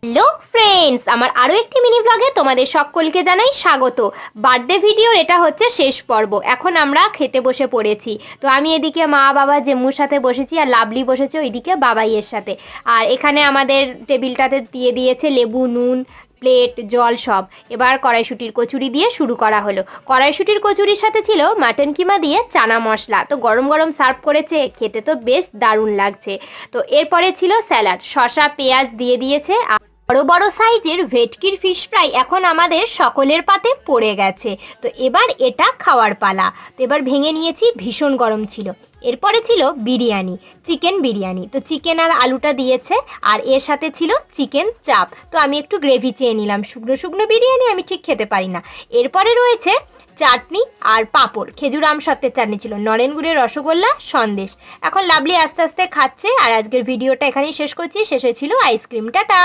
Hello friends, আমার আরও একটি মিনি ব্লগে তোমাদের সকলকে জানাই স্বাগত। বার্থডে ভিডিওর এটা হচ্ছে শেষ পর্ব। এখন আমরা খেতে বসে পড়েছি। তো আমি এদিকে মা বাবা জেম্মুর সাথে বসেছি, আর লাভলি বসেছে ওইদিকে বাবাইয়ের সাথে। আর এখানে আমাদের টেবিলটাতে দিয়ে দিয়েছে লেবু, নুন, প্লেট, জল সব। এবার কড়াইশুটির কচুরি দিয়ে শুরু করা হলো। কড়াইশুটির কচুরির সাথে ছিল মাটন কিমা দিয়ে চানা মশলা। তো গরম গরম সার্ভ করেছে, খেতে তো বেশ দারুণ লাগছে। তো এরপরে ছিল স্যালাড, শসা পেঁয়াজ দিয়ে দিয়েছে। বড় বড় সাইজের ভেটকির ফিশ ফ্রাই এখন আমাদের সকলের পাতে পড়ে গেছে। তো এবার এটা খাওয়ার পালা। তো এবার ভেঙে নিয়েছি, ভীষণ গরম ছিল। এরপরে ছিল বিরিয়ানি, চিকেন বিরিয়ানি। তো চিকেন আর আলুটা দিয়েছে, আর এর সাথে ছিল চিকেন চাপ। তো আমি একটু গ্রেভি চেয়ে নিলাম, শুকনো শুকনো বিরিয়ানি আমি ঠিক খেতে পারি না। এরপরে রয়েছে চাটনি আর পাঁপড়, খেজুর আম সত্ত্বের চাটনি ছিল, নরেন গুড়ের রসগোল্লা, সন্দেশ। এখন লাভলি আস্তে আস্তে খাচ্ছে। আর আজকের ভিডিওটা এখানেই শেষ করছি। শেষে ছিল আইসক্রিম। টাটা।